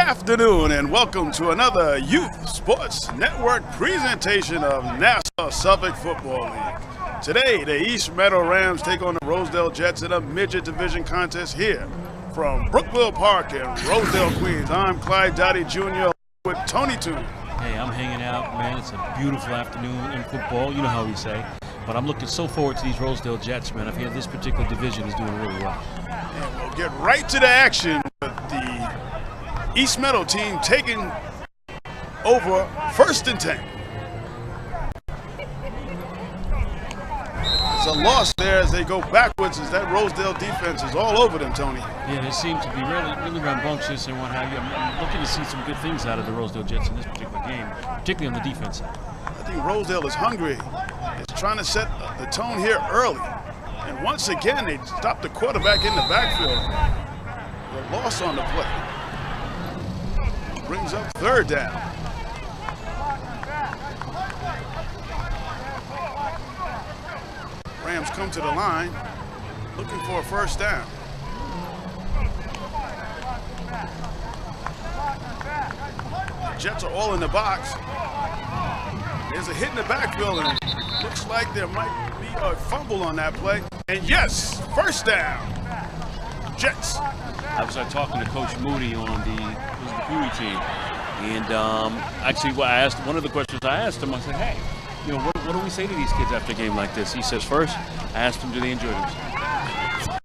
afternoon and welcome to another Youth Sports Network presentation of Nassau Suffolk Football League. Today, the East Meadow Rams take on the Rosedale Jets in a Midget Division contest here from Brookville Park in Rosedale, Queens. I'm Clyde Dottie Jr. with Tony Toon. Hey, I'm hanging out, man. It's a beautiful afternoon in football. You know how we say. But I'm looking so forward to these Rosedale Jets, man. I feel this particular division is doing really well. And we'll get right to the action with the East Meadow team taking over 1st and 10. It's a loss there as they go backwards as that Rosedale defense is all over them, Tony. Yeah, they seem to be really rambunctious and what have you. I'm looking to see some good things out of the Rosedale Jets in this particular game, particularly on the defense side. I think Rosedale is hungry. It's trying to set the tone here early. And once again, they stopped the quarterback in the backfield. The loss on the play. Brings up 3rd down. Rams come to the line, looking for a 1st down. The Jets are all in the box. There's a hit in the backfield, and it looks like there might be a fumble on that play. And yes, 1st down, Jets. I was talking to Coach Moody on the Huey team, and actually, one of the questions I asked him, I said, "Hey, you know, what do we say to these kids after a game like this?" He says, "First, I asked them, do they enjoy themselves?"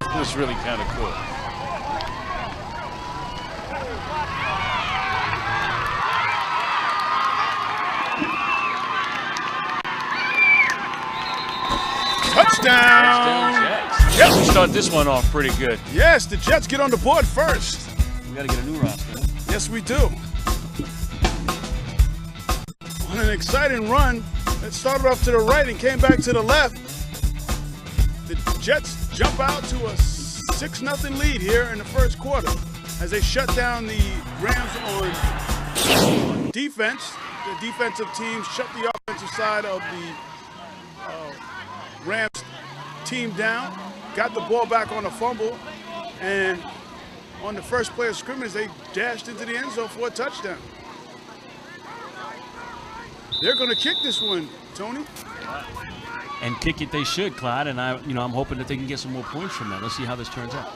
It was really kind of cool. Touchdown! Jets. Yes, we start this one off pretty good. Yes, the Jets get on the board first. We got to get a new roster. Yes, we do. On an exciting run, it started off to the right and came back to the left. The Jets jump out to a 6-0 lead here in the 1st quarter as they shut down the Rams on defense. The defensive team shut the offensive side of the Rams team down, got the ball back on a fumble, and on the first play of scrimmage, they dashed into the end zone for a touchdown. They're going to kick this one, Tony. And kick it they should, Clyde, and I'm hoping that they can get some more points from that. Let's see how this turns out.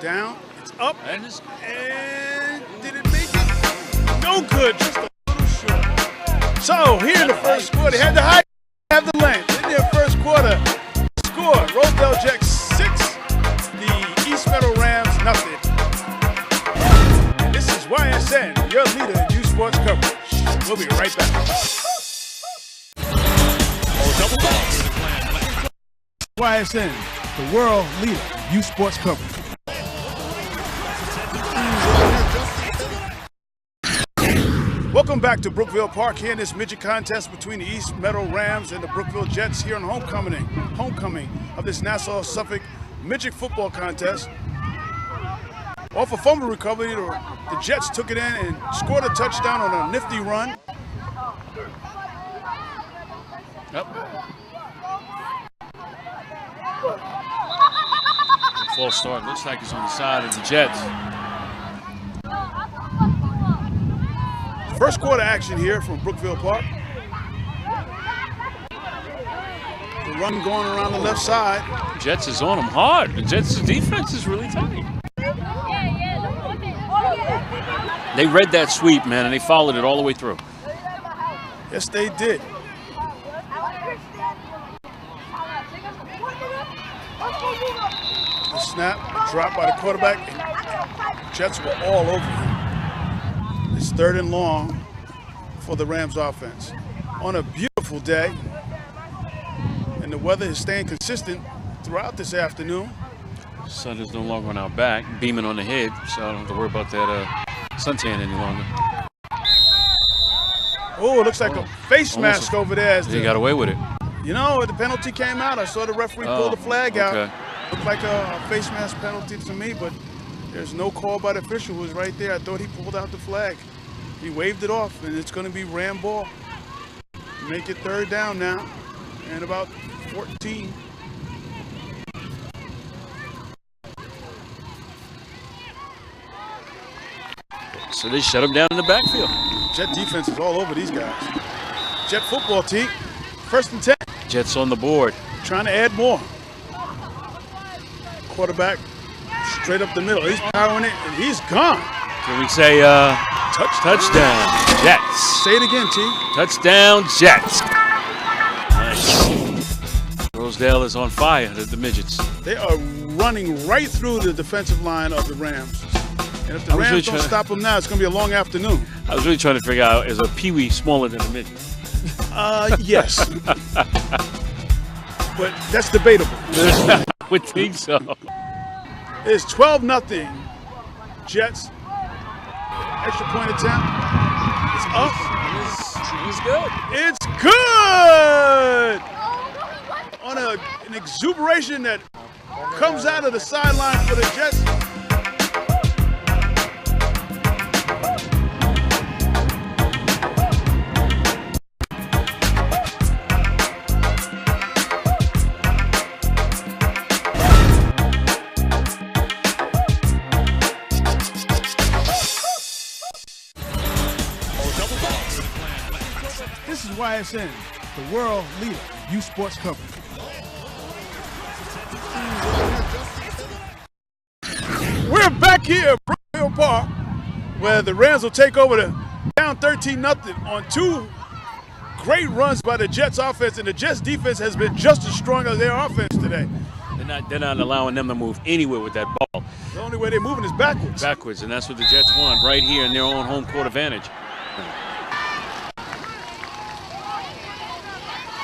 Down, it's up, and did it make it? No good, just a little short. So here in the 1st quarter, they had the height, have the length. In their 1st quarter, score Rosedale Jets 6, the East Meadow Rams nothing. And this is YSN, your leader in youth sports coverage. We'll be right back. YSN, the world leader in youth sports coverage. Welcome back to Brookville Park here in this midget contest between the East Meadow Rams and the Brookville Jets here on homecoming of this Nassau Suffolk midget football contest. Off a fumble recovery, the Jets took it in and scored a touchdown on a nifty run. Yep. False start. Looks like it's on the side of the Jets. 1st quarter action here from Brookville Park. The run going around the left side. Jets is on them hard. The Jets' defense is really tight. They read that sweep, man, and they followed it all the way through. Yes, they did. The snap dropped by the quarterback. And Jets were all over him. It's 3rd and long for the Rams offense. On a beautiful day, and the weather is staying consistent throughout this afternoon. Sun is no longer on our back, beaming on the head, so I don't have to worry about that suntan any longer. Oh, it looks like a face mask over there. They got away with it. You know, the penalty came out. I saw the referee pull the flag out. Looked like a face mask penalty to me, but there's no call by the official who was right there. I thought he pulled out the flag. He waved it off, and it's going to be Ram ball. Make it 3rd down now, and about 14. So they shut him down in the backfield. Jet defense is all over these guys. Jet football team, 1st and 10. Jets on the board. Trying to add more. Quarterback straight up the middle. He's powering it, and he's gone. Can we say touchdown, Jets? Say it again, T. Touchdown, Jets. Nice. Rosedale is on fire, the Midgets. They are running right through the defensive line of the Rams. And if the Rams don't stop them now, it's going to be a long afternoon. I was really trying to figure out, is a peewee smaller than a midget? Yes. But that's debatable. I would think so. It's 12-0. Jets. Extra point attempt. It's up. It's good. It's good! On an exuberation that comes out of the sideline for the Jets. This is YSN, the world leader in youth sports coverage. We're back here at Brookfield Park, where the Rams will take over down 13-0 on 2 great runs by the Jets offense, and the Jets defense has been just as strong as their offense today. They're not allowing them to move anywhere with that ball. The only way they're moving is backwards. Backwards, and that's what the Jets want right here in their own home court advantage.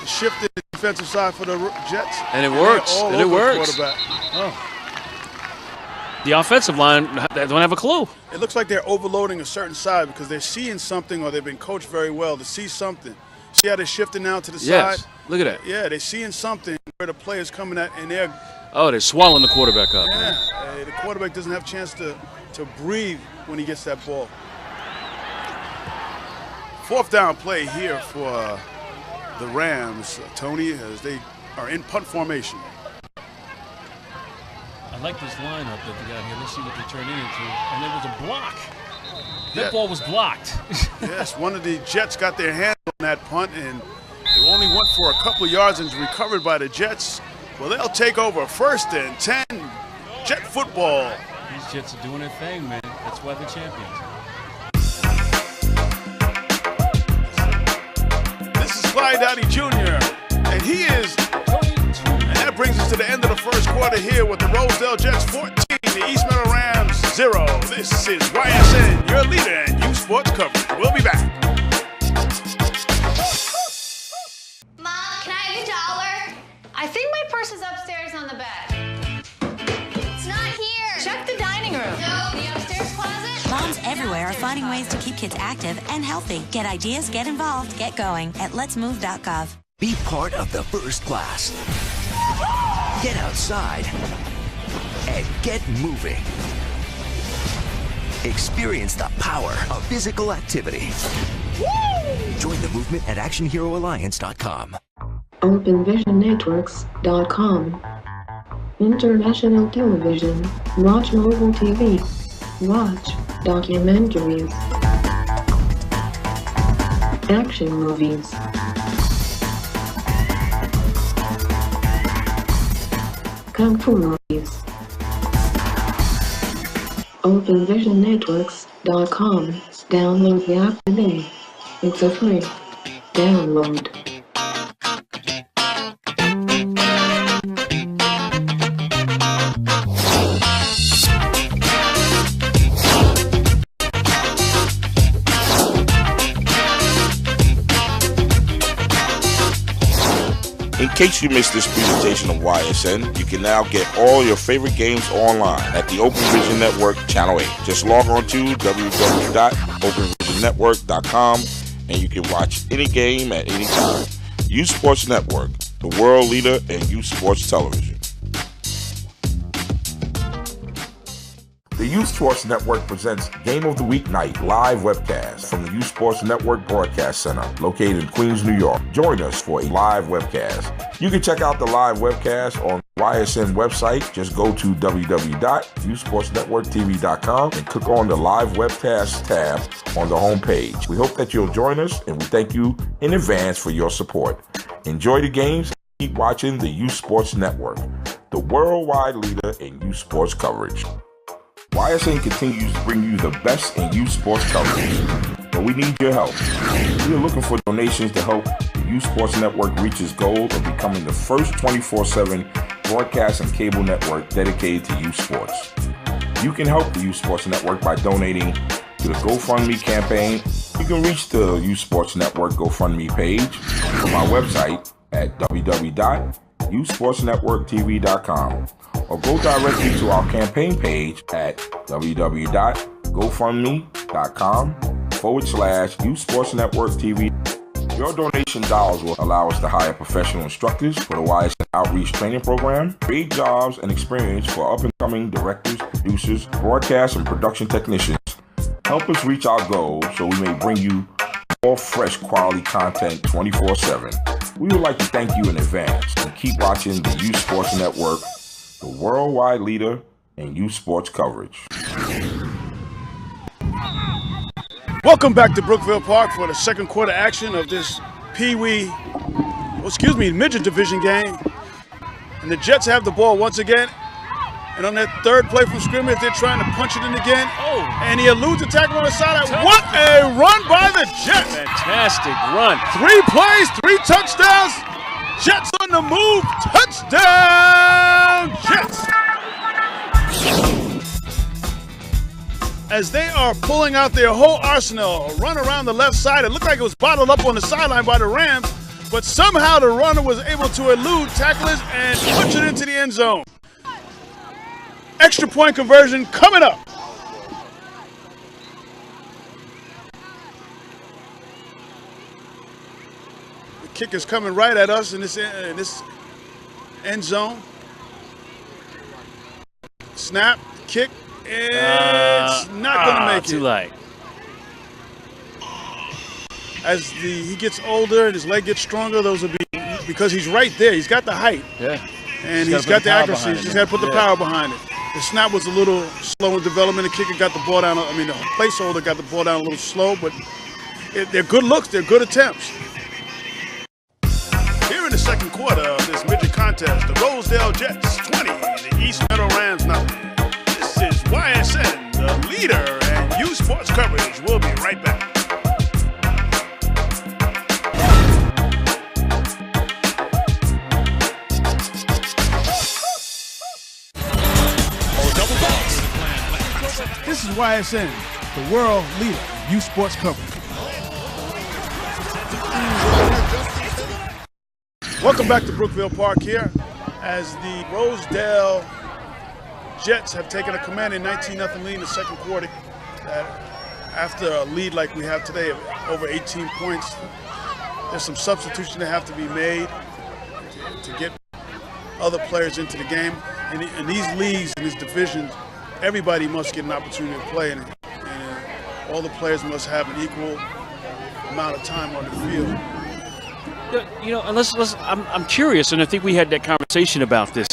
Shifted the defensive side for the Jets. And it works. And it works. The offensive line, they don't have a clue. It looks like they're overloading a certain side because they're seeing something, or they've been coached very well to see something. See how they're shifting now to the yes. side? Look at that. Yeah, they're seeing something where the player's coming at, and they're... Oh, they're swallowing the quarterback up. Yeah, the quarterback doesn't have a chance to breathe when he gets that ball. 4th down play here for the Rams, Tony, as they are in punt formation. I like this lineup that they got here. Let's see what they turn it into. And there was a block. That ball was blocked. Yes, one of the Jets got their hand on that punt, and it only went for a couple of yards and was recovered by the Jets. Well, they'll take over 1st and 10. Jet football. These Jets are doing their thing, man. That's why they're champions. Clyde Dowdy Jr. And he is, and that brings us to the end of the 1st quarter here with the Rosedale Jets 14, the East Meadow Rams 0. This is YSN, your leader in youth sports coverage. We'll be back. Mom, can I have $1? I think my purse is upstairs on the bed. It's not here. Check the dining room. No, the upstairs closet. Moms everywhere are finding ways to keep kids active and healthy. Get ideas, get involved, get going at letsmove.gov. Be part of the first class. Get outside and get moving. Experience the power of physical activity. Join the movement at actionheroalliance.com. OpenVisionNetworks.com. International television. Watch mobile TV. Watch documentaries. Action movies. Kung Fu movies. OpenVisionNetworks.com. Download the app today. It's a free download. In case you missed this presentation of YSN, you can now get all your favorite games online at the Open Vision Network Channel 8. Just log on to www.openvisionnetwork.com and you can watch any game at any time. Youth Sports Network, the world leader in youth sports television. The Youth Sports Network presents Game of the Week Night live webcast from the Youth Sports Network Broadcast Center located in Queens, New York. Join us for a live webcast. You can check out the live webcast on YSN website, just go to www.youthsportsnetworktv.com and click on the live webcast tab on the homepage. We hope that you'll join us, and we thank you in advance for your support. Enjoy the games and keep watching the Youth Sports Network, the worldwide leader in youth sports coverage. YSN continues to bring you the best in youth sports coverage, but we need your help. We are looking for donations to help the Youth Sports Network reach its goal of becoming the first 24/7 broadcast and cable network dedicated to youth sports. You can help the Youth Sports Network by donating to the GoFundMe campaign. You can reach the Youth Sports Network GoFundMe page from our website at www.youthsportsnetworktv.com, or go directly to our campaign page at www.gofundme.com/YouthSportsNetworkTV. Your donation dollars will allow us to hire professional instructors for the YSN Outreach Training Program, create jobs and experience for up-and-coming directors, producers, broadcast and production technicians. Help us reach our goals so we may bring you more fresh quality content 24/7. We would like to thank you in advance and keep watching the Youth Sports Network, the worldwide leader in youth sports coverage. Welcome back to Brookville Park for the second quarter action of this Midget Division game. And the Jets have the ball once again. And on that third play from scrimmage, they're trying to punch it in again. Oh. And he eludes the tackle on the sideline. What a run by the Jets! Fantastic run. 3 plays, 3 touchdowns. Jets on the move. Touchdown, Jets! As they are pulling out their whole arsenal, a run around the left side. It looked like it was bottled up on the sideline by the Rams, but somehow the runner was able to elude tacklers and punch it into the end zone. Extra point conversion coming up. The kick is coming right at us in this end zone. Snap, kick. It's not going to make it. Too late. As he gets older and his leg gets stronger, those will be because he's right there. He's got the height. Yeah. And he's got the accuracy. He's just got to put the power behind it. The snap was a little slow in development. The kicker got the ball down. I mean, the placeholder got the ball down a little slow, but they're good looks. They're good attempts. Here in the second quarter of this midget contest, the Rosedale Jets 20, the East Meadow Rams nothing. This is YSN, the leader in youth sports coverage. We'll be right back. This is YSN, the world leader in youth sports coverage. Welcome back to Brookville Park here as the Rosedale Jets have taken a commanding 19-0 lead in the second quarter. After a lead like we have today of over 18 points, there's some substitution that have to be made to get other players into the game. In these leagues, in these divisions, everybody must get an opportunity to play, and all the players must have an equal amount of time on the field. You know, and I'm curious, and I think we had that conversation about this.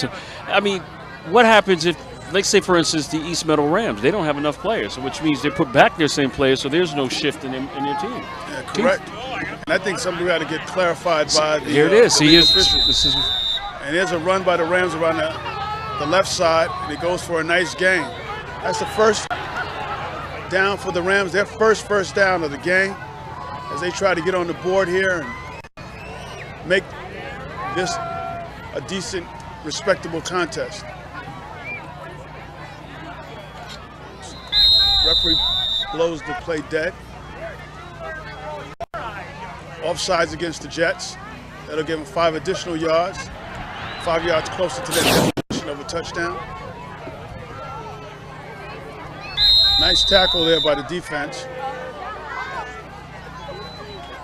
I mean, what happens if, let's say, for instance, the East Meadow Rams, they don't have enough players, which means they put back their same players, so there's no shift in their team. Yeah, correct. And I think something got to get clarified by the Here it is. officials. And there's a run by the Rams around the left side, and it goes for a nice gain. That's the first down for the Rams, their first down of the game, as they try to get on the board here and make this a decent, respectable contest. Referee blows the play dead. Offsides against the Jets. That'll give them 5 additional yards. 5 yards closer to that definition of a touchdown. Nice tackle there by the defense,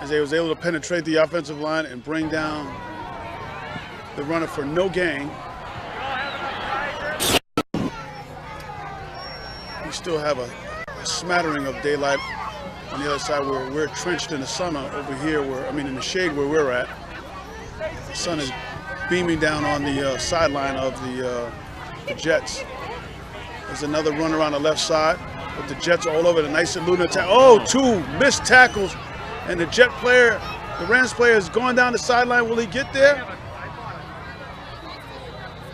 as they was able to penetrate the offensive line and bring down the runner for no gain. We still have a smattering of daylight on the other side where we're trenched in the sun over here, in the shade where we're at. The sun is beaming down on the sideline of the Jets. There's another run around the left side, but the Jets are all over the nice and lunar tackle. Oh, 2 missed tackles, and the Rams player is going down the sideline. Will he get there?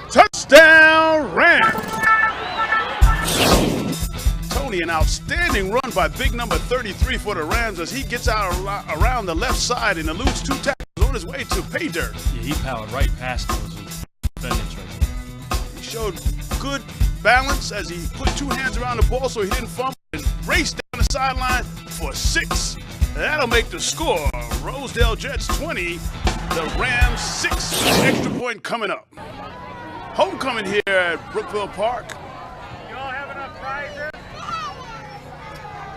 Touchdown, Rams! Tony, an outstanding run by big number 33 for the Rams as he gets out around the left side and eludes 2 tackles on his way to pay dirt. Yeah, he powered right past those defendants right there. He showed good balance as he put 2 hands around the ball so he didn't fumble and raced down the sideline for 6. That'll make the score. Rosedale Jets 20, the Rams 6. Extra point coming up. Homecoming here at Brookville Park. You all have enough prizes?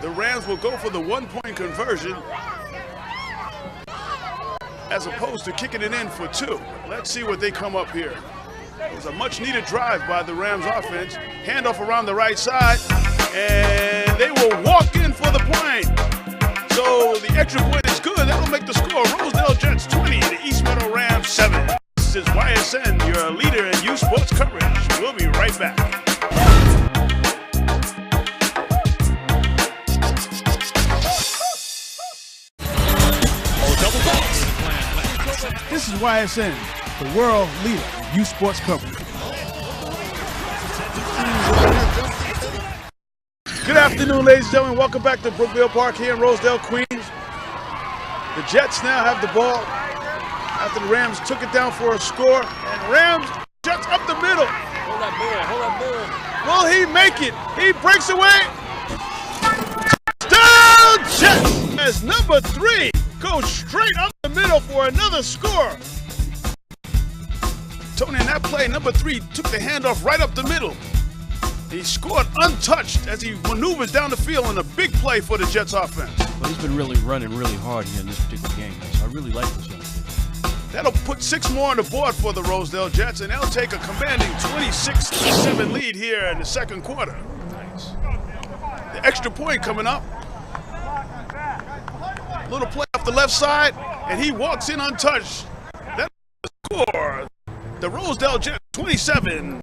The Rams will go for the 1-point conversion as opposed to kicking it in for 2. Let's see what they come up here. It was a much-needed drive by the Rams offense. Handoff around the right side, and they will walk in for the point. So the extra point is good. That'll make the score. Rosedale Jets 20, the East Meadow Rams 7. This is YSN, your leader in youth sports coverage. We'll be right back. This is YSN, the world leader in youth sports coverage. Good afternoon, ladies and gentlemen. Welcome back to Brookville Park here in Rosedale, Queens. The Jets now have the ball after the Rams took it down for a score. And Rams, Jets up the middle. Hold that ball. Will he make it? He breaks away. Touchdown, Jets! As number 3 goes straight up the middle for another score. Tony, in that play, number 3 took the handoff right up the middle. He scored untouched as he maneuvers down the field in a big play for the Jets offense. Well, he's been really running really hard here in this particular game, so I really like this young kid. That'll put 6 more on the board for the Rosedale Jets, and they'll take a commanding 26-7 lead here in the second quarter. Nice. The extra point coming up. Little play off the left side, and he walks in untouched. That's the score. The Rosedale Jets 27,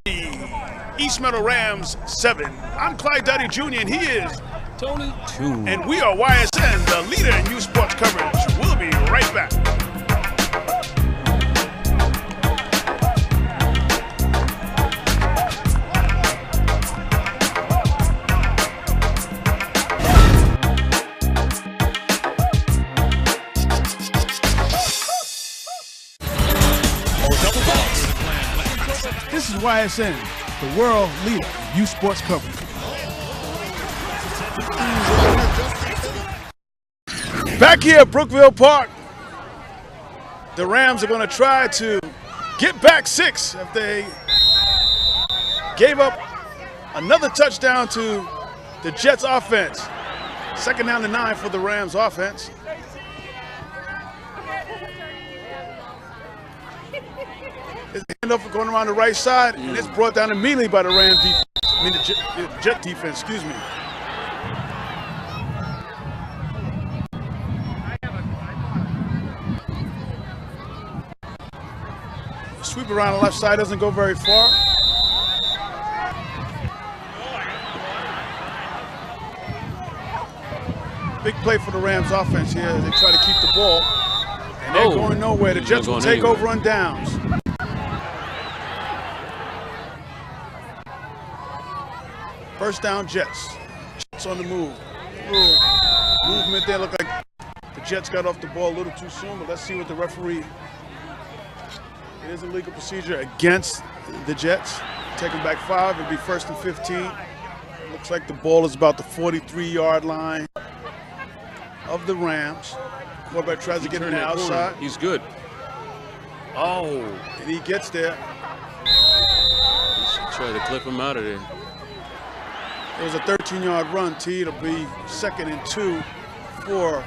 the East Meadow Rams 7. I'm Clyde Duddy Jr., and he is Tony 2. And we are YSN, the leader in youth sports coverage. We'll be right back. This is YSN, the world leader in youth sports coverage. Back here at Brookville Park, the Rams are going to try to get back 6 if they gave up another touchdown to the Jets offense. 2nd down to 9 for the Rams offense. His handoff going around the right side, and it's brought down immediately by the Rams defense. I mean, the Jet defense, excuse me. Sweep around the left side, doesn't go very far. Big play for the Rams offense here as they try to keep the ball. And they're going nowhere. The Jets will take over on downs. First down, Jets. Jets on the move. Little movement there. Looked like the Jets got off the ball a little too soon, but let's see what the referee. It is a legal procedure against the Jets. Take them back 5. It'll be 1st and 15. Looks like the ball is about the 43-yard line of the Rams. Quarterback tries to get on the outside. He's good. Oh. And he gets there. He should try to clip him out of there. It was a 13-yard run, T. It'll be 2nd and 2 for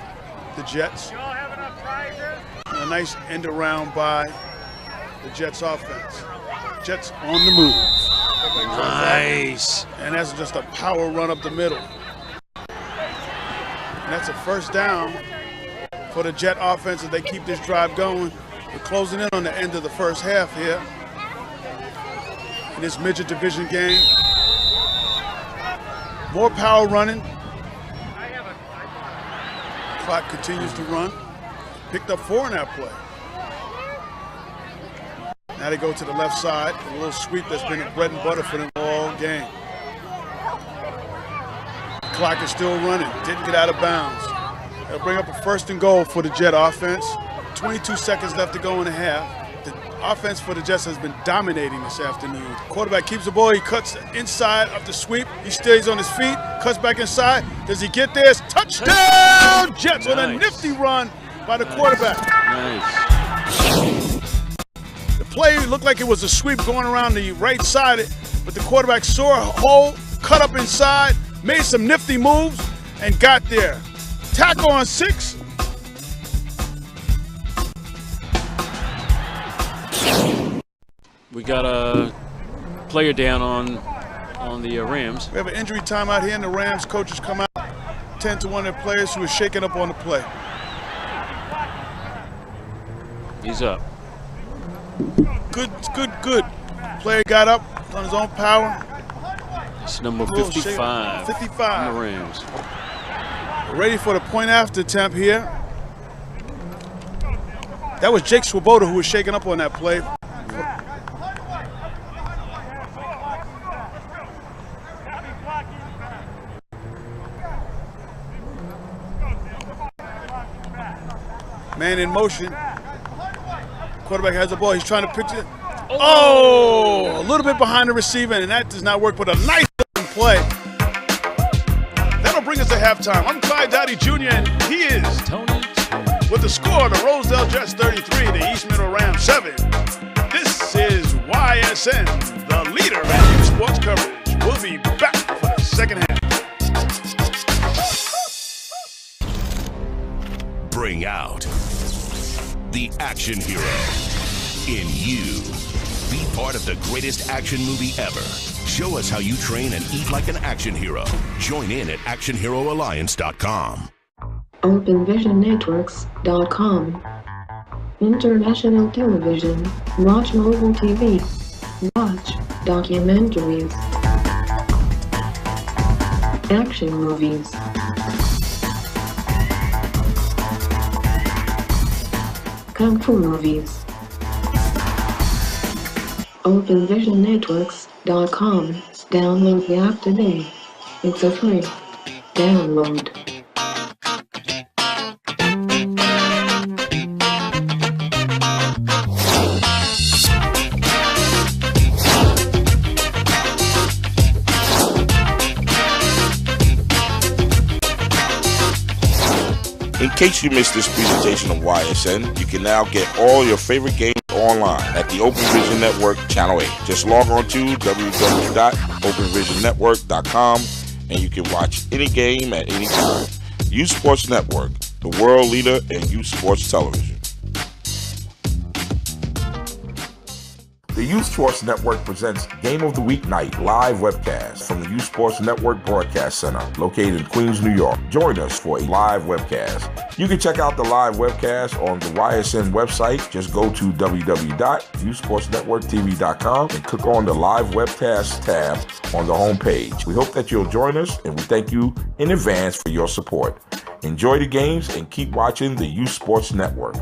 the Jets. And a nice end around by the Jets offense. Jets on the move. Nice. And that's just a power run up the middle. And that's a 1st down for the Jet offense as they keep this drive going. We're closing in on the end of the first half here in this midget division game. More power running. Clock continues to run. Picked up 4 in that play. Now they go to the left side. A little sweep that's been bread and butter for them all game. Clock is still running. Didn't get out of bounds. They'll bring up a 1st and goal for the Jet offense. 22 seconds left to go in the half. The offense for the Jets has been dominating this afternoon. The quarterback keeps the ball. He cuts inside of the sweep. He stays on his feet, cuts back inside. Does he get there? It's touchdown! Jets with a nifty run by the quarterback. Nice. The play looked like it was a sweep going around the right side, but the quarterback saw a hole, cut up inside, made some nifty moves, and got there. Tackle on 6. We got a player down on the Rams. We have an injury timeout here, and the Rams coaches come out, 10 to 1 of their players who are shaking up on the play. He's up. Good. Player got up on his own power. It's number 55. 55. On the Rams. Ready for the point after attempt here. That was Jake Swoboda who was shaking up on that play. Man in motion. Quarterback has the ball. He's trying to pitch it. Oh, a little bit behind the receiver, and that does not work, but a nice play. That'll bring us to halftime. I'm Clyde Dowdy Jr., and he is Tony with the score, the Rosedale Jets 33, the East Meadow Rams 7. This is YSN, the leader in youth sports coverage. We'll be back for the second half. Bring out the action hero in you. Be part of the greatest action movie ever. Show us how you train and eat like an action hero. Join in at actionheroalliance.com. OpenVisionNetworks.com. International television. Watch mobile TV. Watch documentaries. Action movies. Kung Fu movies. OpenVisionNetworks.com. Download the app today. It's a free download. In case you missed this presentation of YSN, you can now get all your favorite games online at the Open Vision Network Channel 8. Just log on to www.openvisionnetwork.com and you can watch any game at any time. Youth Sports Network, the world leader in youth sports television. The Youth Sports Network presents Game of the Week Night live webcast from the Youth Sports Network Broadcast Center located in Queens, New York. Join us for a live webcast. You can check out the live webcast on the YSN website. Just go to www.youthsportsnetworktv.com and click on the live webcast tab on the home page. We hope that you'll join us, and we thank you in advance for your support. Enjoy the games and keep watching the Youth Sports Network,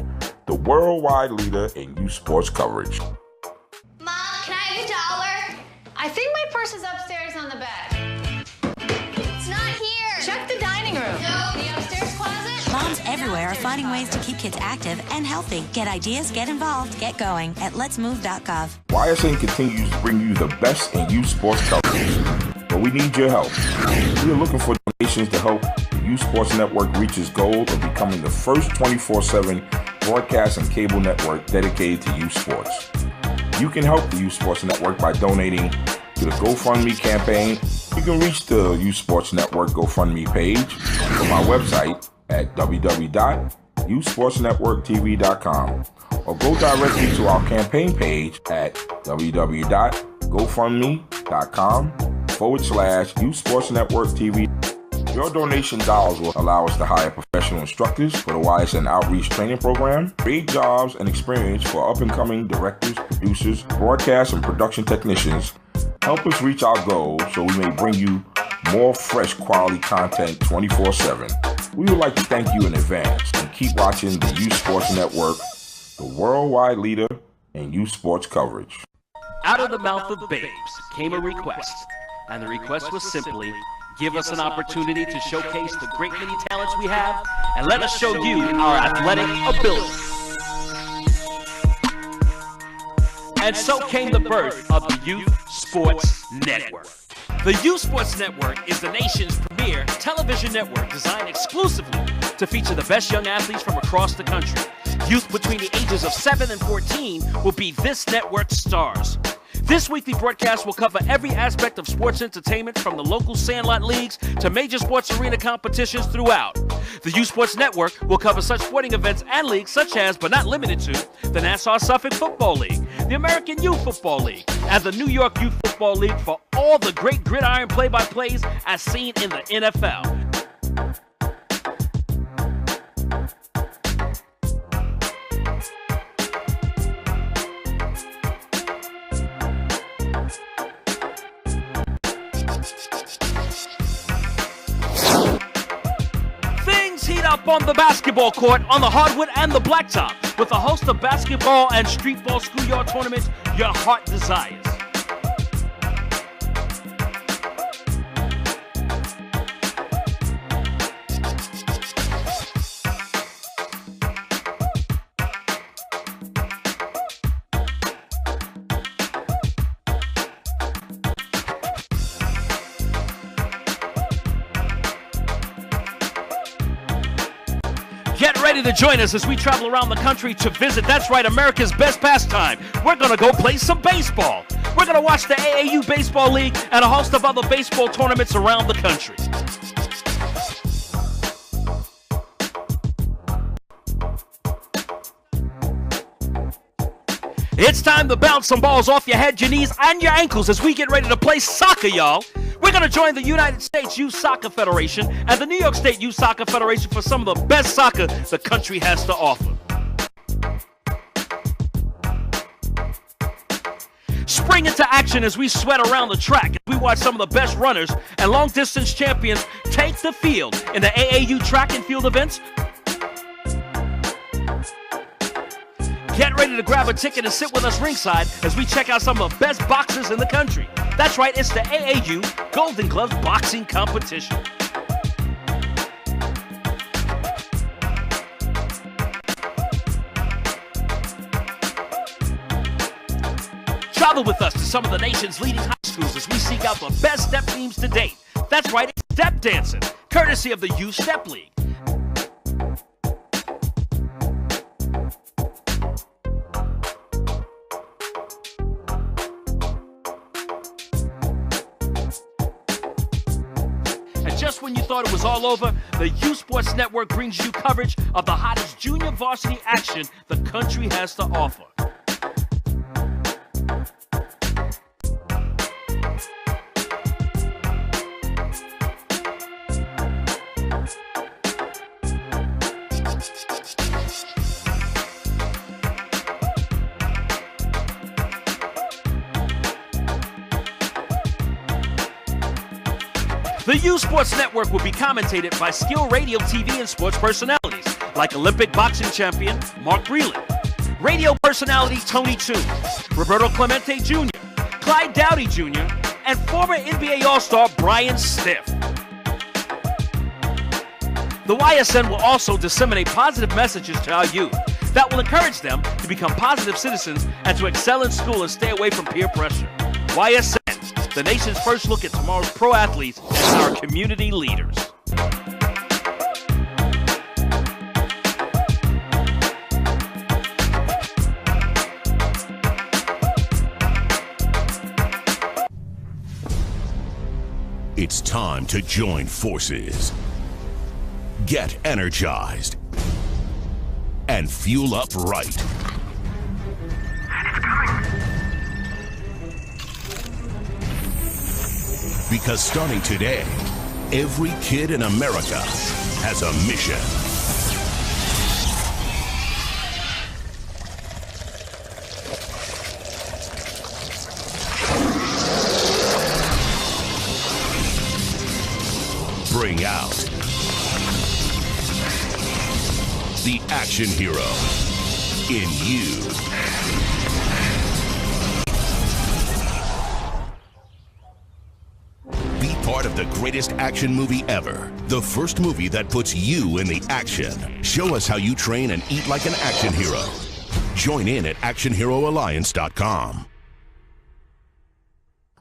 the worldwide leader in youth sports coverage. I think my purse is upstairs on the bed. It's not here. Check the dining room. No, the upstairs closet. Moms everywhere are finding ways to keep kids active and healthy. Get ideas, get involved, get going at letsmove.gov. YSN continues to bring you the best in youth sports coverage, but we need your help. We are looking for donations to help the Youth Sports Network reach its goal of becoming the first 24/7 broadcast and cable network dedicated to youth sports. You can help the Youth Sports Network by donating to the GoFundMe campaign. You can reach the Youth Sports Network GoFundMe page from our website at www.youthsportsnetworktv.com or go directly to our campaign page at www.gofundme.com/Youth Sports Network TV. Your donation dollars will allow us to hire professional instructors for the YSN Outreach Training Program, create jobs and experience for up-and-coming directors, producers, broadcast and production technicians. Help us reach our goal so we may bring you more fresh quality content 24/7. We would like to thank you in advance and keep watching the Youth Sports Network, the worldwide leader in youth sports coverage. Out of the mouth of babes came a request, and the request was simply, give us an opportunity to showcase the great many talents we have, and let us show you our athletic ability. And so came the birth of the Youth Sports Network. The Youth Sports Network is the nation's premier television network designed exclusively to feature the best young athletes from across the country. Youth between the ages of 7 and 14 will be this network's stars. This weekly broadcast will cover every aspect of sports entertainment, from the local sandlot leagues to major sports arena competitions throughout. The Youth Sports Network will cover such sporting events and leagues such as, but not limited to, the Nassau Suffolk Football League, the American Youth Football League, and the New York Youth Football League for all the great gridiron play-by-plays as seen in the NFL. Heat up on the basketball court, on the hardwood and the blacktop, with a host of basketball and street ball schoolyard tournaments your heart desires. Get ready to join us as we travel around the country to visit, that's right, America's best pastime. We're going to go play some baseball. We're going to watch the AAU Baseball League and a host of other baseball tournaments around the country. It's time to bounce some balls off your head, your knees, and your ankles as we get ready to play soccer, y'all. We're going to join the United States Youth Soccer Federation and the New York State Youth Soccer Federation for some of the best soccer the country has to offer. Spring into action as we sweat around the track as we watch some of the best runners and long-distance champions take the field in the AAU track and field events. Get ready to grab a ticket and sit with us ringside as we check out some of the best boxers in the country. That's right, it's the AAU Golden Gloves Boxing Competition. Travel with us to some of the nation's leading high schools as we seek out the best step teams to date. That's right, it's step dancing, courtesy of the Youth Step League. Just when you thought it was all over, the Youth Sports Network brings you coverage of the hottest junior varsity action the country has to offer. The Youth Sports Network will be commentated by skilled radio, TV, and sports personalities like Olympic boxing champion Mark Breland, radio personality Tony Toon, Roberto Clemente Jr., Clyde Dowdy Jr., and former NBA All-Star Brian Stiff. The YSN will also disseminate positive messages to our youth that will encourage them to become positive citizens and to excel in school and stay away from peer pressure. YSN, the nation's first look at tomorrow's pro athletes and our community leaders. It's time to join forces. Get energized and fuel up right. Because starting today, Every kid in America has a mission. Bring out the action hero in you. Be part of the greatest action movie ever. The first movie that puts you in the action. Show us how you train and eat like an action hero. Join in at actionheroalliance.com.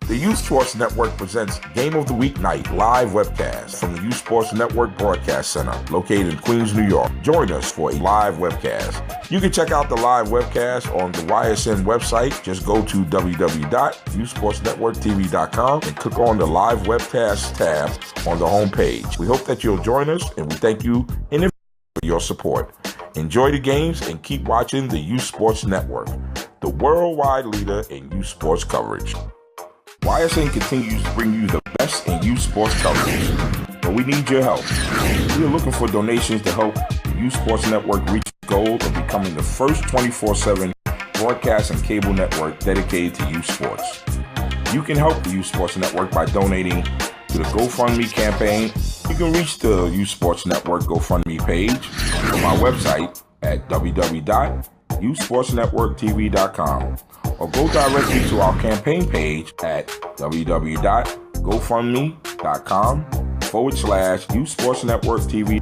The Youth Sports Network presents Game of the Week Night live webcast from the Youth Sports Network Broadcast Center located in Queens, New York. Join us for a live webcast. You can check out the live webcast on the YSN website. Just go to www.youthsportsnetworktv.com and click on the live webcast tab on the homepage. We hope that you'll join us, and we thank you in advance for your support. Enjoy the games and keep watching the Youth Sports Network, the worldwide leader in youth sports coverage. YSN continues to bring you the best in youth sports coverage, but we need your help. We are looking for donations to help the Youth Sports Network reach the goal of becoming the first 24/7 broadcast and cable network dedicated to youth sports. You can help the Youth Sports Network by donating to the GoFundMe campaign. You can reach the Youth Sports Network GoFundMe page from our website at www.youthsportsnetworktv.com. or go directly to our campaign page at www.gofundme.com/Youth Sports Network TV.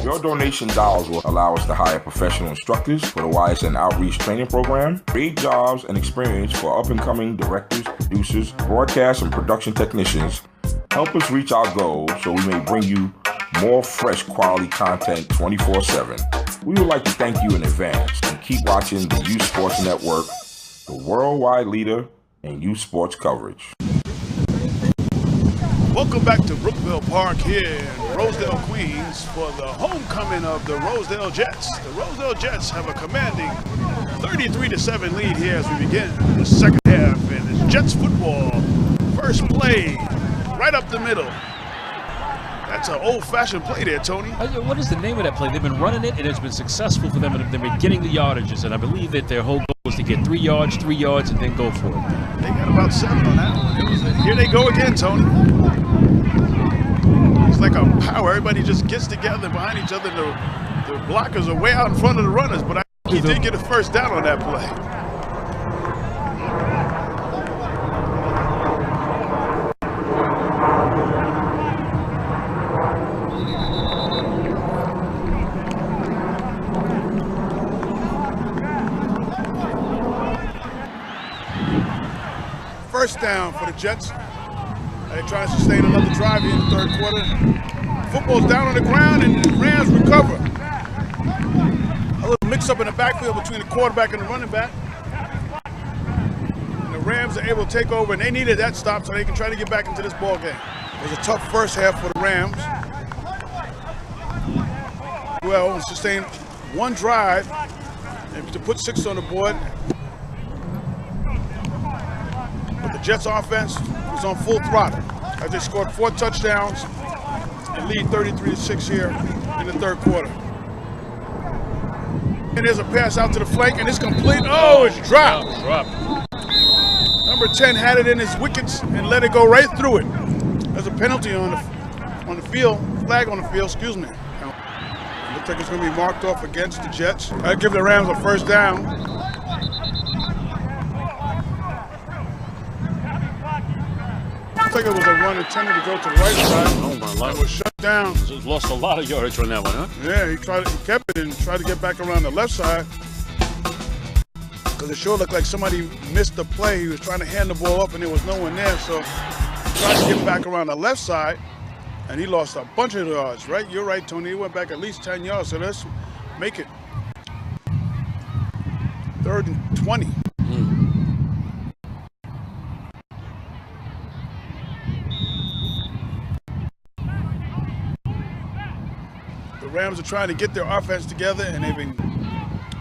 Your donation dollars will allow us to hire professional instructors for the YSN Outreach Training Program, create jobs and experience for up-and-coming directors, producers, broadcast and production technicians. Help us reach our goal so we may bring you more fresh quality content 24/7. We would like to thank you in advance and keep watching the Youth Sports Network, the worldwide leader in youth sports coverage. Welcome back to Brookville Park here in Rosedale, Queens for the homecoming of the Rosedale Jets. The Rosedale Jets have a commanding 33-7 lead here as we begin the second half, and it's Jets football. First play, right up the middle. That's an old-fashioned play there, Tony. What is the name of that play? They've been running it, and it's been successful for them, and they've been getting the yardages, and I believe that their whole goal was to get 3 yards, and then go for it. They got about 7 on that one. Here they go again, Tony. It's like a power. Everybody just gets together behind each other. The blockers are way out in front of the runners, but he did get a first down on that play. First down for the Jets. They try to sustain another drive here in the third quarter. Football's down on the ground and the Rams recover. A little mix-up in the backfield between the quarterback and the running back. And the Rams are able to take over, and they needed that stop so they can try to get back into this ball game. It was a tough first half for the Rams. Well, sustained one drive and to put 6 on the board. The Jets offense was on full throttle as they scored 4 touchdowns and lead 33-6 here in the third quarter. And there's a pass out to the flank, and it's complete. Oh, it's dropped. Number 10 had it in his wickets and let it go right through it. There's a penalty on the field, flag on the field, excuse me. Looks like it's going to be marked off against the Jets. I'll give the Rams a first down. Looks like it was a run intended to go to the right side. Oh my life. It was shut down. Just lost a lot of yardage on that one, huh? Yeah, he kept it and tried to get back around the left side. Because it sure looked like somebody missed the play. He was trying to hand the ball up and there was no one there. So he tried to get back around the left side and he lost a bunch of yards, right? You're right, Tony. He went back at least 10 yards. So let's make it 3rd and 20. The Rams are trying to get their offense together, and they've been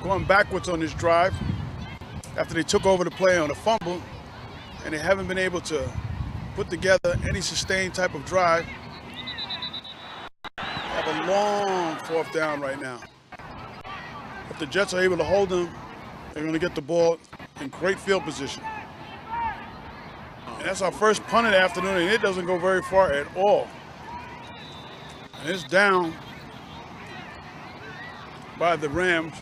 going backwards on this drive after they took over the play on a fumble, and they haven't been able to put together any sustained type of drive. long fourth down right now. If the Jets are able to hold them, they're going to get the ball in great field position. And that's our first punt of the afternoon, and it doesn't go very far at all. And it's down by the Rams.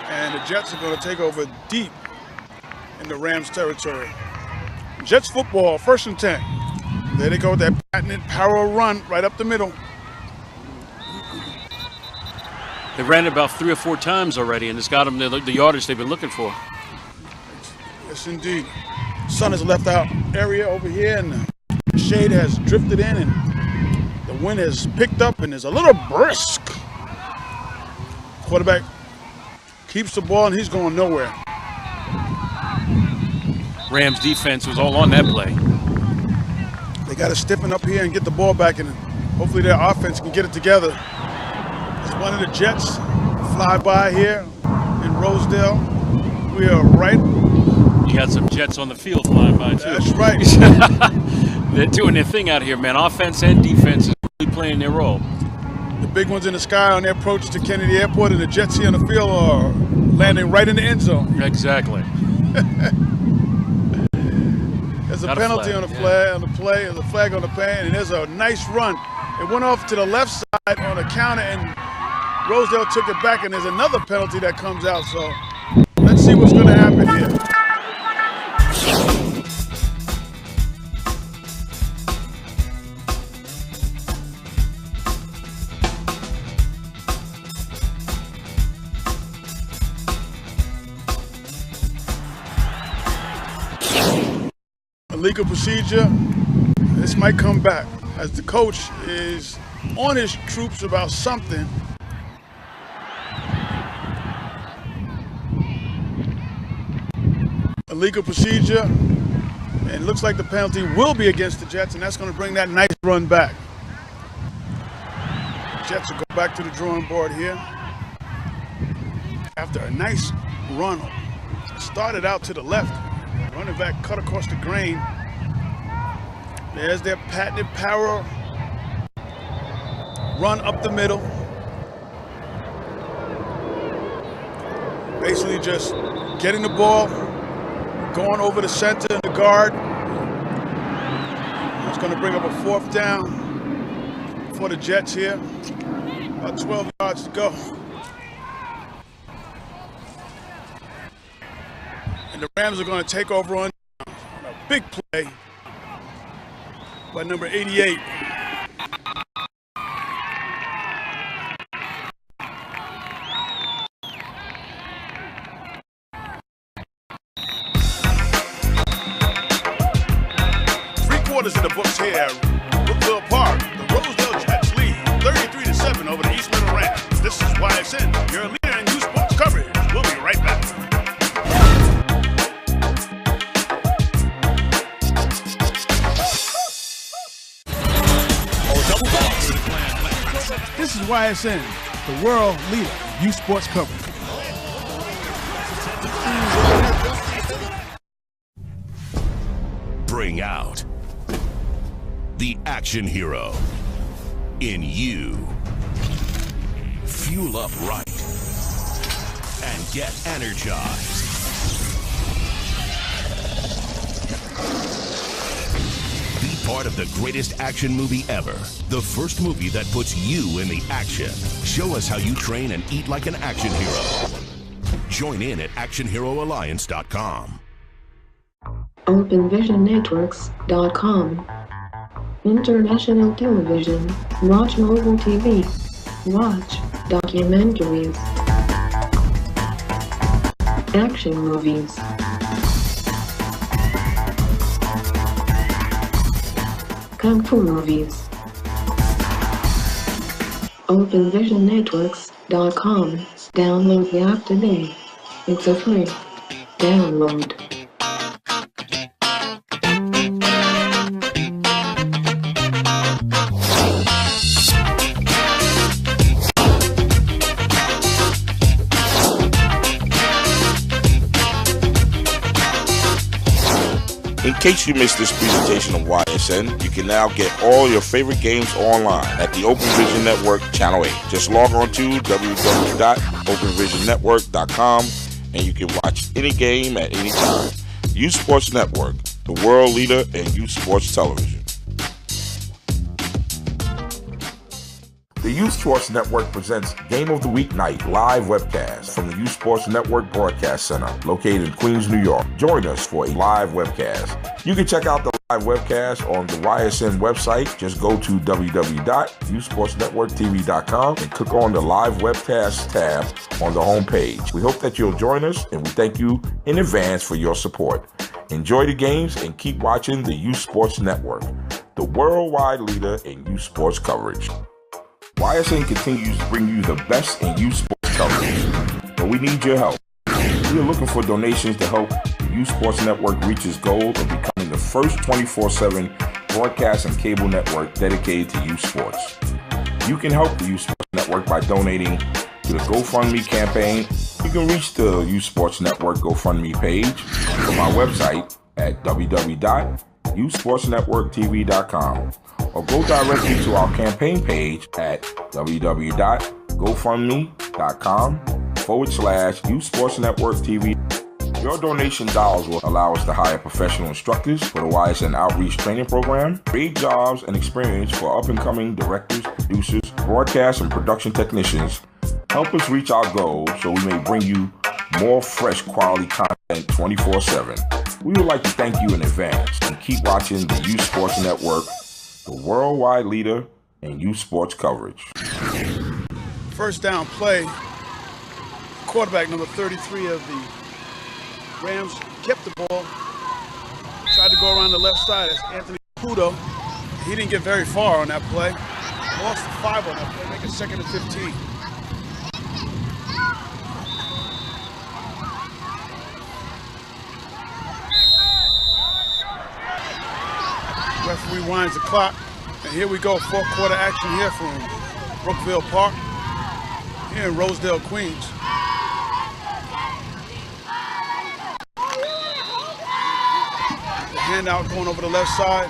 And the Jets are going to take over deep in the Rams territory. Jets football, 1st and 10. There they go with that patented power run right up the middle. They ran it about 3 or 4 times already, and it's got them the yardage they've been looking for. Yes, indeed. Sun has left our area over here, and the shade has drifted in, and the wind has picked up, and is a little brisk. Quarterback keeps the ball, and he's going nowhere. Rams defense was all on that play. They got to stiffen up here and get the ball back, and hopefully their offense can get it together. It's one of the Jets fly by here in Rosedale. We are right. You got some Jets on the field flying by, too. That's right. They're doing their thing out here, man. Offense and defense is really playing their role. The big ones in the sky on their approach to Kennedy Airport, and the Jets here on the field are landing right in the end zone. Exactly. There's a penalty on the flag, on the play, there's a flag on the pan, and there's a nice run. It went off to the left side on the counter, and Rosedale took it back, and there's another penalty that comes out. So let's see what's going to happen here. Legal procedure. This might come back as the coach is on his troops about something. A legal procedure, and it looks like the penalty will be against the Jets, and that's going to bring that nice run back. Jets will go back to the drawing board here after a nice run. Started out to the left. Running back cut across the grain. There's their patented power run up the middle. Basically just getting the ball, going over the center and the guard. That's going to bring up a 4th down for the Jets here. About 12 yards to go. The Rams are going to take over on a big play by number 88. Three-quarters in the books here. Brookville Park, the Rosedale Jets lead 33-7 over the East Meadow Rams. This is YSN, your leader in youth sports coverage. We'll be right back. This is YSN, the world leader in youth sports coverage. Bring out the action hero in you. Fuel up right and get energized. Part of the greatest action movie ever. The first movie that puts you in the action. Show us how you train and eat like an action hero. Join in at actionheroalliance.com. OpenVisionNetworks.com. International television. Watch mobile TV. Watch documentaries. Action movies. Kung Fu movies. OpenVisionNetworks.com. Download the app today. It's a free download. In case you missed this presentation of YSN, you can now get all your favorite games online at the Open Vision Network Channel 8. Just log on to www.openvisionnetwork.com and you can watch any game at any time. Youth Sports Network, the world leader in youth sports television. The Youth Sports Network presents Game of the Week Night live webcast from the Youth Sports Network Broadcast Center located in Queens, New York. Join us for a live webcast. You can check out the live webcast on the YSN website. Just go to www.youthsportsnetworktv.com and click on the live webcast tab on the homepage. We hope that you'll join us, and we thank you in advance for your support. Enjoy the games and keep watching the Youth Sports Network, the worldwide leader in youth sports coverage. YSN continues to bring you the best in youth sports coverage, but we need your help. We are looking for donations to help the Youth Sports Network reach its goal of becoming the first 24/7 broadcast and cable network dedicated to youth sports. You can help the Youth Sports Network by donating to the GoFundMe campaign. You can reach the Youth Sports Network GoFundMe page from our website at www.youthsportsnetworktv.com. or go directly to our campaign page at www.gofundme.com/Youth Sports Network TV. Your donation dollars will allow us to hire professional instructors for the YSN Outreach Training Program, create jobs and experience for up-and-coming directors, producers, broadcast and production technicians. Help us reach our goals so we may bring you more fresh quality content 24/7. We would like to thank you in advance and keep watching the Youth Sports Network, the worldwide leader in youth sports coverage. First down play. Quarterback number 33 of the Rams kept the ball. Tried to go around the left side. That's Anthony Caputo. He didn't get very far on that play. Lost 5 on that play. Make it 2nd and 15. Referee winds the clock, and here we go, 4th quarter action here from Brookville Park, here in Rosedale, Queens. The handout going over the left side.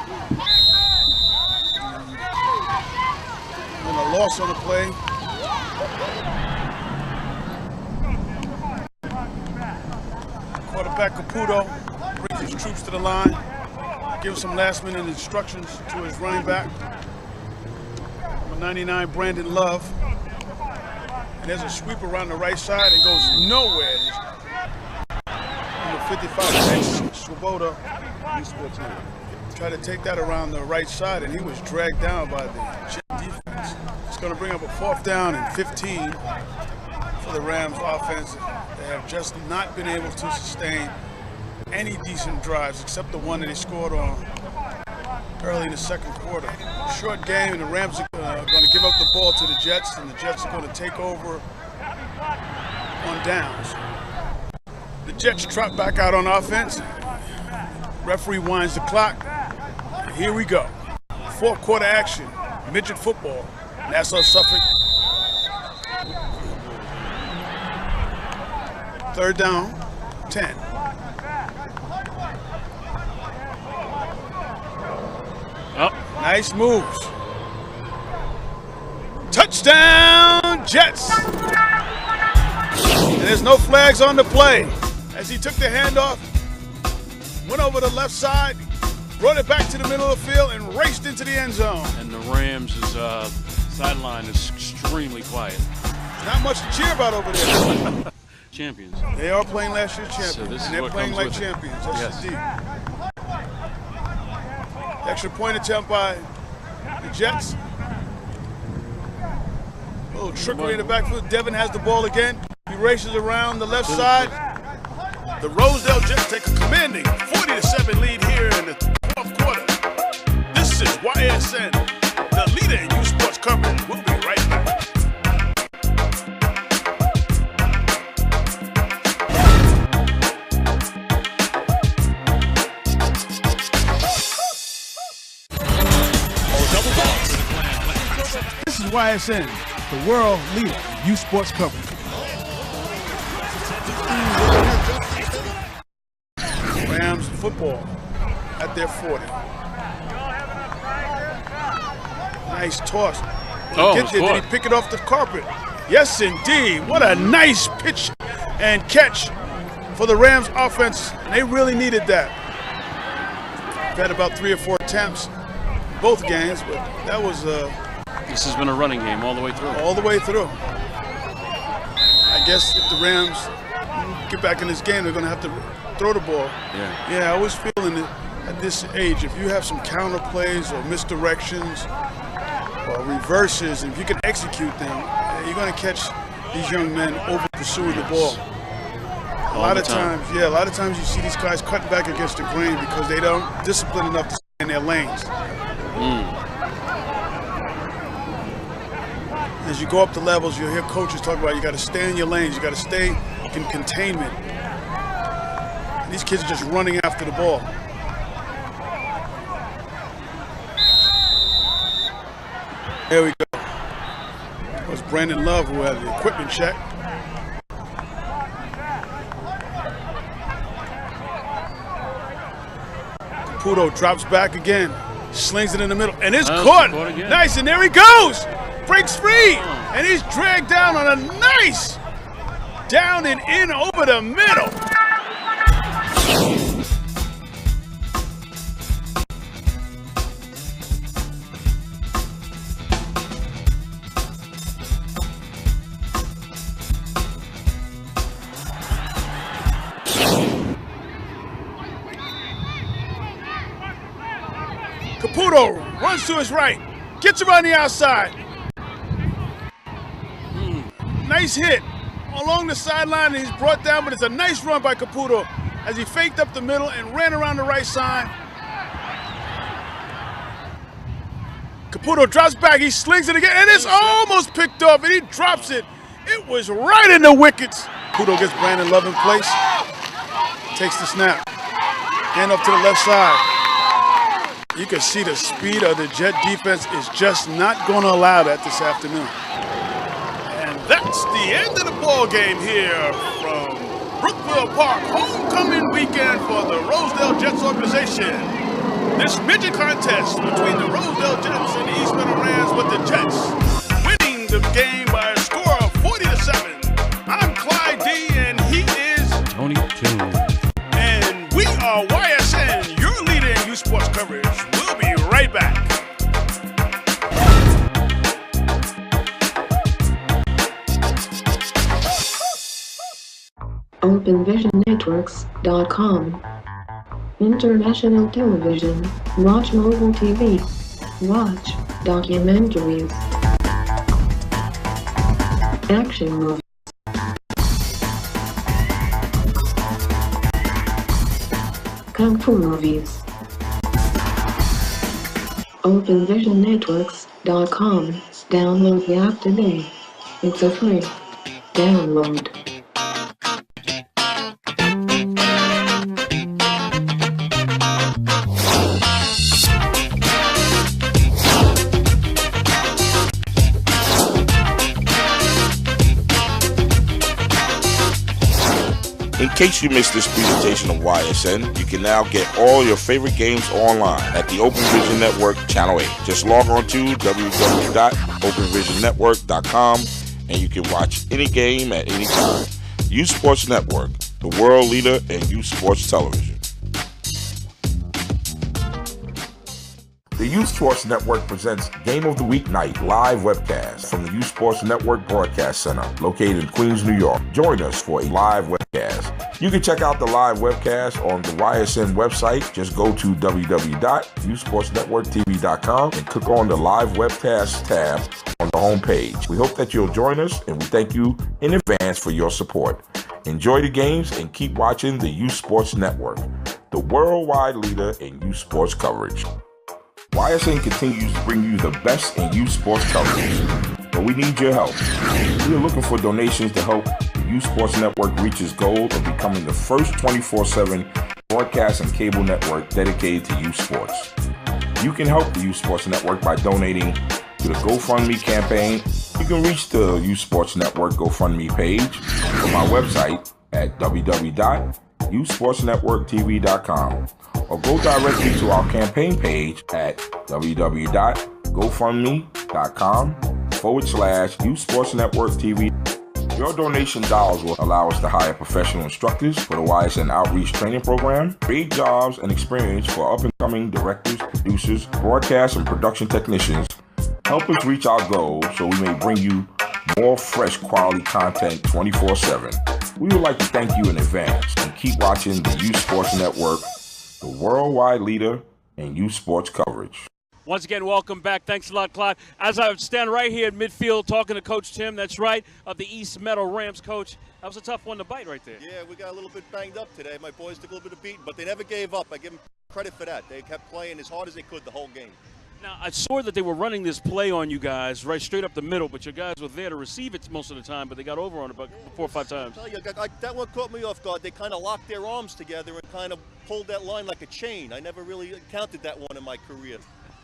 And a loss on the play. Quarterback Caputo brings his troops to the line. Give some last-minute instructions to his running back, number 99, Brandon Love. And there's a sweep around the right side and goes nowhere. Number 55, Swoboda, tried to take that around the right side, and he was dragged down by the Jet defense. It's going to bring up a 4th down and 15 for the Rams offense. They have just not been able to sustain any decent drives except the one that they scored on early in the 2nd quarter. Short game, and the Rams are going to give up the ball to the Jets, and the Jets are going to take over on downs. The Jets trot back out on offense. Referee winds the clock. And here we go. 4th quarter action. Midget football. Nassau Suffolk. 3rd down, 10. Nice moves. Touchdown, Jets. And there's no flags on the play. As he took the handoff, went over the left side, brought it back to the middle of the field, and raced into the end zone. And the Rams' sideline is extremely quiet. Not much to cheer about over there. Champions. They are playing last year's champions. So this is and they're what playing comes like with champions. it. That's Yes. indeed. Extra point attempt by the Jets. A little trickery in the backfield. Devin has the ball again. He races around the left side. The Rosedale Jets take a commanding 40-7 lead here in the 4th quarter. This is YSN, the leader in youth sports coverage. We'll be right back. This is YSN, the world leader in youth sports coverage. Rams football. at their 40. Nice toss. Did he pick it off the carpet? Yes, indeed. What a nice pitch and catch for the Rams offense. And they really needed that. They've had about 3 or 4 attempts both games, but that was this has been a running game all the way through. All the way through. I guess if the Rams get back in this game, they're going to have to throw the ball. Yeah, I was feeling it at this age. If you have some counter plays or misdirections or reverses, and if you can execute them, you're going to catch these young men over pursuing the ball. A lot of times you see these guys cutting back against the grain because they don't discipline enough to stay in their lanes. As you go up the levels, you'll hear coaches talk about you got to stay in your lanes, you got to stay in containment. And these kids are just running after the ball. There we go. It was Brandon Love who had the equipment check. Caputo drops back again, slings it in the middle, and it's caught. Nice, and there he goes. Breaks free, and he's dragged down on a nice down and in over the middle. Caputo runs to his right, gets around the outside. Nice hit along the sideline, and he's brought down, but it's a nice run by Caputo as he faked up the middle and ran around the right side. Caputo drops back, he slings it again, and it's almost picked off, and he drops it. It was right in the wickets. Caputo gets Brandon Love in place, takes the snap, hand up to the left side. You can see the speed of the Jet defense is just not going to allow that this afternoon. That's the end of the ball game here from Brookville Park. Homecoming weekend for the Rosedale Jets organization. This midget contest between the Rosedale Jets and the East Meadow Rams, with the Jets winning the game by a score of 40-7. I'm Clyde D, and he is Tony Jones. And we are YSN, your leader in youth sports coverage. We'll be right back. OpenVisionNetworks.com. International television. Watch mobile TV. Watch documentaries. Action movies. Kung Fu movies. OpenVisionNetworks.com. Download the app today. It's a free download. In case you missed this presentation of YSN, you can now get all your favorite games online at the Open Vision Network Channel 8. Just log on to www.openvisionnetwork.com and you can watch any game at any time. Youth Sports Network, the world leader in youth sports television. The Youth Sports Network presents Game of the Week Night live webcast from the Youth Sports Network Broadcast Center located in Queens, New York. Join us for a live webcast. You can check out the live webcast on the YSN website. Just go to www.youthsportsnetworktv.com and click on the live webcast tab on the homepage. We hope that you'll join us, and we thank you in advance for your support. Enjoy the games and keep watching the Youth Sports Network, the worldwide leader in youth sports coverage. YSN continues to bring you the best in youth sports coverage, but we need your help. We are looking for donations to help the Youth Sports Network reach its goal of becoming the first 24/7 broadcast and cable network dedicated to youth sports. You can help the Youth Sports Network by donating to the GoFundMe campaign. You can reach the Youth Sports Network GoFundMe page from our website at www.youthsportsnetworktv.com, or go directly to our campaign page at www.gofundme.com/Youthsportsnetworktv. Your donation dollars will allow us to hire professional instructors for the YSN Outreach Training Program, create jobs and experience for up-and-coming directors, producers, broadcast and production technicians. Help us reach our goals so we may bring you more fresh quality content 24/7. We would like to thank you in advance and keep watching the Youth Sports Network, the worldwide leader in youth sports coverage. Once again, welcome back. Thanks a lot, Clyde. As I stand right here at midfield talking to Coach Tim, that's right, of the East Meadow Rams. Coach, that was a tough one to bite right there. Yeah, we got a little bit banged up today. My boys took a little bit of beating, but they never gave up. I give them credit for that. They kept playing as hard as they could the whole game. Now, I saw that they were running this play on you guys right straight up the middle, but your guys were there to receive it most of the time, but they got over on it about 4 or 5 times. I tell you, that one caught me off guard. They kind of locked their arms together and kind of pulled that line like a chain. I never really encountered that one in my career.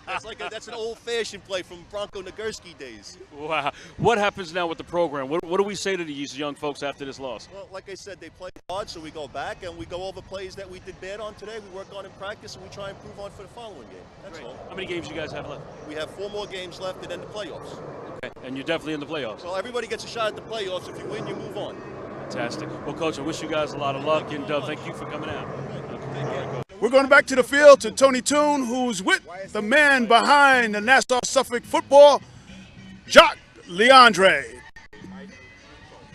That's an old-fashioned play from Bronco Nagurski days. Wow. What happens now with the program? What do we say to these young folks after this loss? Well, like I said, they played hard, so we go back and we go over plays that we did bad on today. We work on in practice, and we try and improve on for the following game. That's all. How many games you guys have left? We have 4 more games left and then the playoffs. Okay. And you're definitely in the playoffs. Well, everybody gets a shot at the playoffs. If you win, you move on. Fantastic. Well, Coach, I wish you guys a lot of luck, and thank you for coming out. We're going back to the field to Tony Toon, who's with the man behind the Nassau Suffolk Football, Jacques Leandre.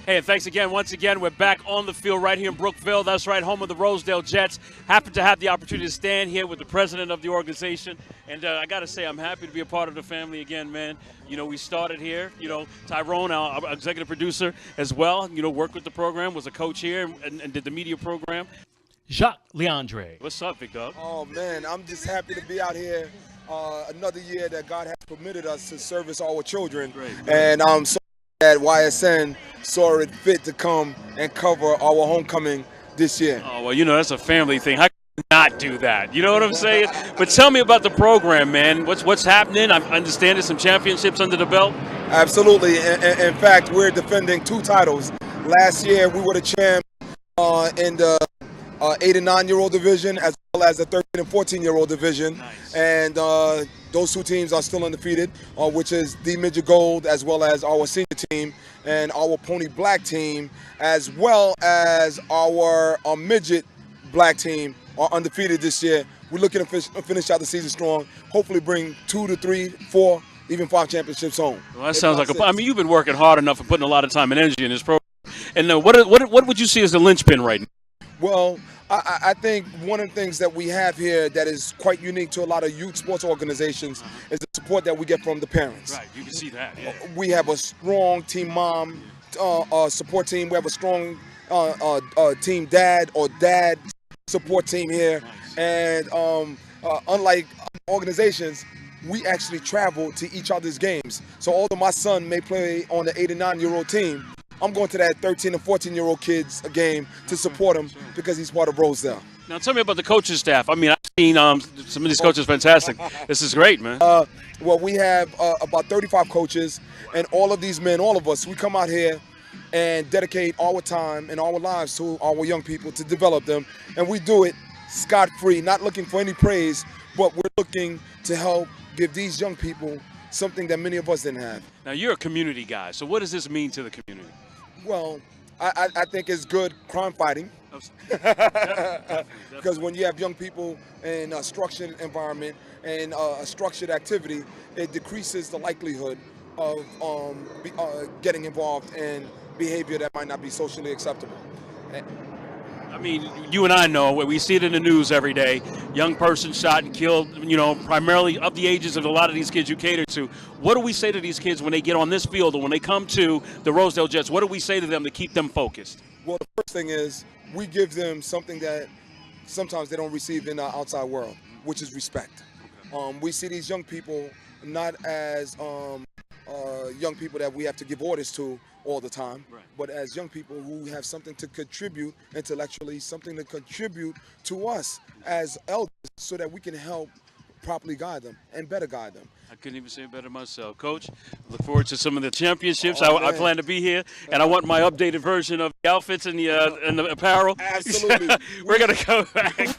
Hey, and thanks again. Once again, we're back on the field right here in Brookville. That's right, home of the Rosedale Jets. Happen to have the opportunity to stand here with the president of the organization. And I got to say, I'm happy to be a part of the family again, man. You know, we started here. You know, Tyrone, our executive producer as well, you know, worked with the program, was a coach here and did the media program. Jacques Leandre. What's up, big dog? Oh, man, I'm just happy to be out here. Another year that God has permitted us to service our children. Great. And I'm so glad YSN saw it fit to come and cover our homecoming this year. Oh, well, you know, that's a family thing. How can you not do that? You know what I'm saying? But tell me about the program, man. What's happening? I understand there's some championships under the belt. Absolutely. In fact, we're defending 2 titles. Last year, we were the champ in the 8 and 9-year-old division, as well as the 13 and 14-year-old division. Nice. And those 2 teams are still undefeated, which is the Midget Gold, as well as our senior team, and our Pony Black team, as well as our Midget Black team are undefeated this year. We're looking to finish out the season strong, hopefully bring 2 to 3, 4, even 5 championships home. Well, that sounds like I mean, you've been working hard enough and putting a lot of time and energy in this program. And what would you see as the linchpin right now? Well, I think one of the things that we have here that is quite unique to a lot of youth sports organizations is the support that we get from the parents. Right, you can see that. Yeah. We have a strong team mom support team. We have a strong team dad or dad support team here. Nice. And unlike organizations, we actually travel to each other's games. So although my son may play on the 8 and 9-year-old team, I'm going to that 13 and 14-year-old kids game to support him because he's part of Rosedale. Now tell me about the coaching staff. I mean, I've seen some of these coaches fantastic. This is great, man. Well, we have about 35 coaches, and all of these men, all of us, we come out here and dedicate our time and our lives to our young people to develop them. And we do it scot-free, not looking for any praise, but we're looking to help give these young people something that many of us didn't have. Now, you're a community guy, so what does this mean to the community? Well, I think it's good crime fighting. Because when you have young people in a structured environment and a structured activity, it decreases the likelihood of getting involved in behavior that might not be socially acceptable. I mean, you and I know, we see it in the news every day, young person shot and killed, you know, primarily of the ages of a lot of these kids you cater to. What do we say to these kids when they get on this field or when they come to the Rosedale Jets? What do we say to them to keep them focused? Well, the first thing is we give them something that sometimes they don't receive in the outside world, which is respect. We see these young people not as young people that we have to give orders to all the time, right, but as young people who have something to contribute intellectually, something to contribute to us as elders so that we can help properly guide them and better guide them. I couldn't even say it better myself. Coach, look forward to some of the championships. I plan to be here, and I want my updated version of the outfits and the apparel. Absolutely. We're going to go back.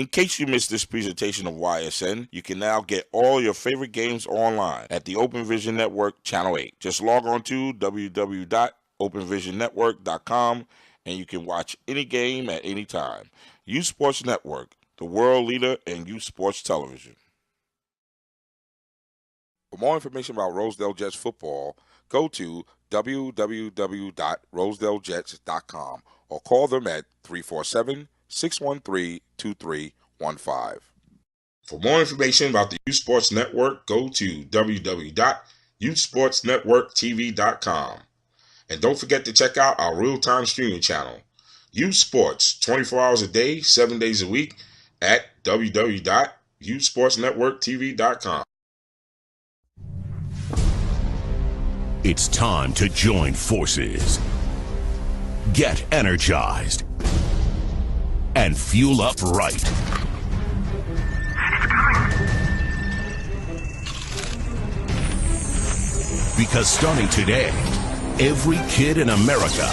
In case you missed this presentation of YSN, you can now get all your favorite games online at the Open Vision Network Channel 8. Just log on to www.openvisionnetwork.com and you can watch any game at any time. Youth Sports Network, the world leader in youth sports television. For more information about Rosedale Jets football, go to www.rosedaljets.com or call them at 347-613-2315. For more information about the Youth Sports Network, go to www.youthsportsnetworktv.com. And don't forget to check out our real-time streaming channel, Youth Sports, 24 hours a day, 7 days a week, at www.youthsportsnetworktv.com. It's time to join forces. Get energized. And fuel up right. Because starting today, every kid in America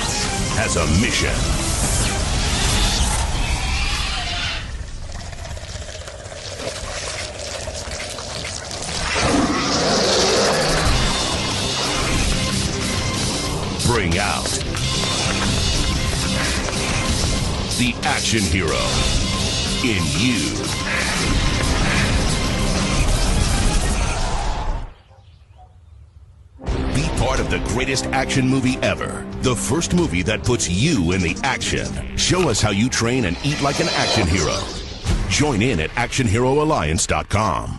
has a mission. Bring out the action hero in you. Be part of the greatest action movie ever. The first movie that puts you in the action. Show us how you train and eat like an action hero. Join in at actionheroalliance.com.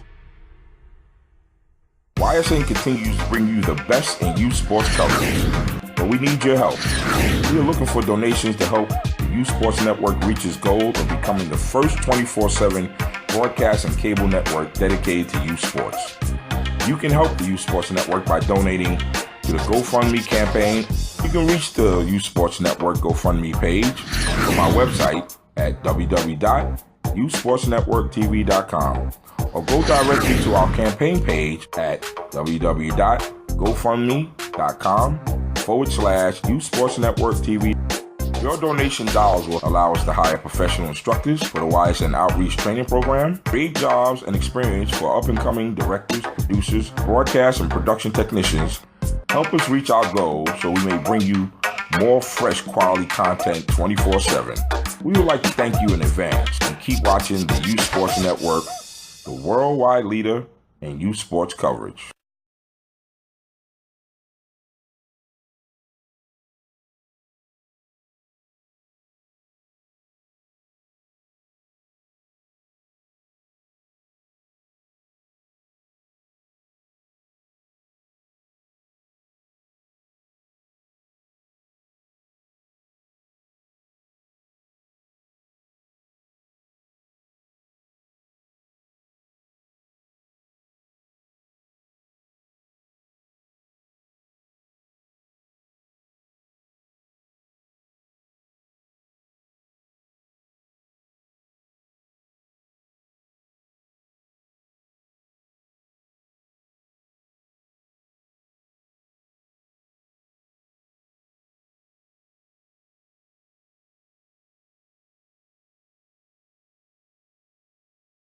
YSN continues to bring you the best in youth sports coverage, but we need your help. We are looking for donations to help the Youth Sports Network reach its goal of becoming the first 24/7 broadcast and cable network dedicated to youth sports. You can help the Youth Sports Network by donating to the GoFundMe campaign. You can reach the Youth Sports Network GoFundMe page from our website at www.youthsportsnetworktv.com or go directly to our campaign page at www.gofundme.com/Youth Sports Network TV. Your donation dollars will allow us to hire professional instructors for the YSN Outreach Training Program, create jobs and experience for up-and-coming directors, producers, broadcast and production technicians. Help us reach our goal so we may bring you more fresh quality content 24/7. We would like to thank you in advance and keep watching the Youth Sports Network, the worldwide leader in youth sports coverage.